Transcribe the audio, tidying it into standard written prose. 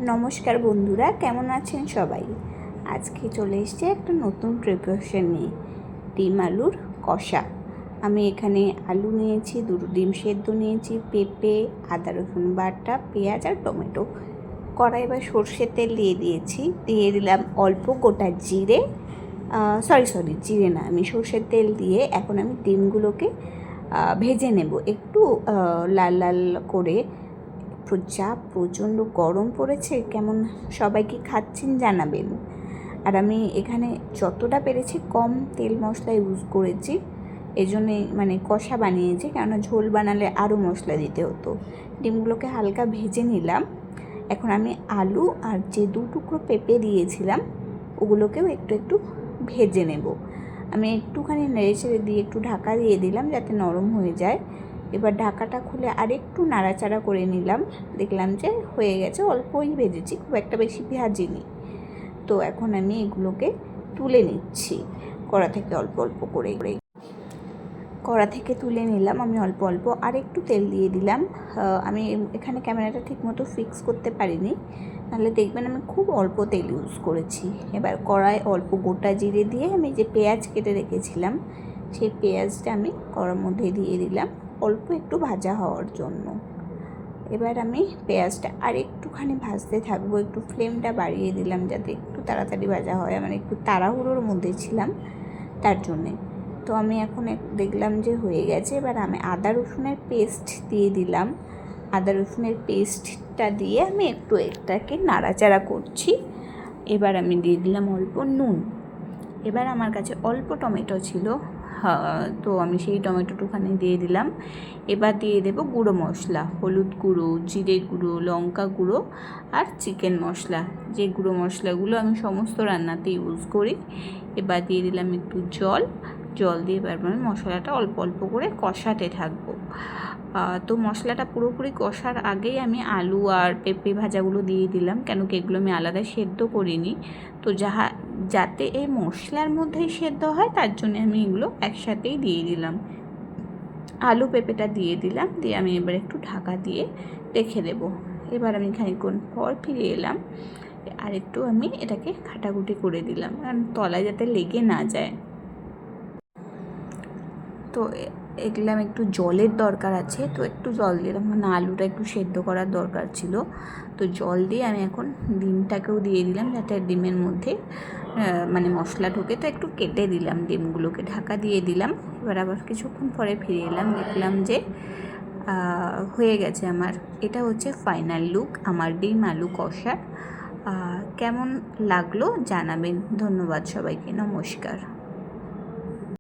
নমস্কার বন্ধুরা, কেমন আছেন সবাই? আজকে চলে এসেছে একটা নতুন প্রিপারেশন নিয়ে, ডিম আলুর কষা। আমি এখানে আলু নিয়েছি, দুটো ডিম সেদ্ধ নিয়েছি, পেঁপে, আদা রসুন বাটা, পেঁয়াজ আর টমেটো। কড়াই বা সর্ষের তেল দিয়ে দিয়েছি, দিয়ে দিলাম অল্প গোটা জিরে, সরি জিরে না, আমি সর্ষের তেল দিয়ে এখন আমি ডিমগুলোকে ভেজে নেব একটু লাল লাল করে। যা প্রচণ্ড গরম পড়েছে, কেমন সবাই কি খাচ্ছেন জানাবেন। আর আমি এখানে যতটা পেরেছি কম তেল মশলা ইউজ করেছি, এজন্যে মানে কষা বানিয়েছি, কেননা ঝোল বানালে আরও মশলা দিতে হতো। ডিমগুলোকে হালকা ভেজে নিলাম। এখন আমি আলু আর যে 2 টুকরো পেঁপে দিয়েছিলাম ওগুলোকেও একটু একটু ভেজে নেব। আমি একটুখানি নেড়েচেড়ে দিয়ে একটু ঢাকা দিয়ে দিলাম যাতে নরম হয়ে যায়। এবার ঢাকাটা খুলে আরেকটু নাড়াচাড়া করে নিলাম, দেখলাম যে হয়ে গেছে, অল্পই ভেজেছি, খুব একটা বেশি ভাজিনি। তো এখন আমি এগুলোকে তুলে নিচ্ছি কড়া থেকে অল্প অল্প করে। কড়া থেকে তুলে নিলাম আমি অল্প অল্প, আর একটু তেল দিয়ে দিলাম। আমি এখানে ক্যামেরাটা ঠিকমতো ফিক্স করতে পারিনি, নাহলে দেখবেন আমি খুব অল্প তেল ইউজ করেছি। এবার কড়ায় অল্প গোটা জিরে দিয়ে আমি যে পেঁয়াজ কেটে রেখেছিলাম সেই পেঁয়াজটা আমি কড়ার মধ্যে দিয়ে দিলাম অল্প একটু ভাজা হওয়ার জন্য। এবার আমি পেঁয়াজটা আর একটুখানি ভাজতে থাকবো, একটু ফ্লেমটা বাড়িয়ে দিলাম যাতে একটু তাড়াতাড়ি ভাজা হয়, মানে একটু তাড়াহুড়োর মধ্যে ছিলাম তার জন্যে। তো আমি এখন দেখলাম যে হয়ে গেছে। এবার আমি আদা রসুনের পেস্ট দিয়ে দিলাম। আদা রসুনের পেস্টটা দিয়ে আমি একটু এটাকে নাড়াচাড়া করছি। এবার আমি দিয়ে দিলাম অল্প নুন। এবার আমার কাছে অল্প টমেটো ছিল, তো আমি সেই টমেটোটুখানি দিয়ে দিলাম। এবার দিয়ে দেবো গুঁড়ো মশলা, হলুদ গুঁড়ো, জিরে গুঁড়ো, লঙ্কা গুঁড়ো আর চিকেন মশলা, যে গুঁড়ো মশলাগুলো আমি সমস্ত রান্নাতে ইউজ করি। এবার দিয়ে দিলাম একটু জল দিয়ে এবার আমি মশলাটা অল্প অল্প করে কষাতে থাকবো। তো মশলাটা পুরোপুরি কষার আগেই আমি আলু আর পেঁপে ভাজাগুলো দিয়ে দিলাম, কেন কি এগুলো আমি আলাদা সেদ্ধ করিনি। তো যাতে এই মশলার মধ্যেই সেদ্ধ হয় তার জন্য আমি এগুলো একসাথেই দিয়ে দিলাম। আলু পেঁপেটা দিয়ে দিলাম, দিয়ে আমি এবার একটু ঢাকা দিয়ে রেখে দেবো। এবার আমি খানিকক্ষণ পর ফিরে এলাম, আর একটু আমি এটাকে ঘাটাঘুটি করে দিলাম, কারণ তলায় যাতে লেগে না যায়। তো দেখলাম একটু জলের দরকার আছে, তো একটু জল দিলাম, মানে আলুটা একটু সেদ্ধ করার দরকার ছিল। তো জল দিয়ে আমি এখন ডিমটাকেও দিয়ে দিলাম যাতে ডিমের মধ্যে মানে মশলা ঢোকে। তো একটু কেটে দিলাম ডিমগুলোকে, ঢাকা দিয়ে দিলাম। এবার আবার কিছুক্ষণ পরে ফিরে এলাম, দেখলাম যে হয়ে গেছে আমার। এটা হচ্ছে ফাইনাল লুক আমার ডিম আলু কষা। কেমন লাগলো জানাবেন। ধন্যবাদ সবাইকে, নমস্কার।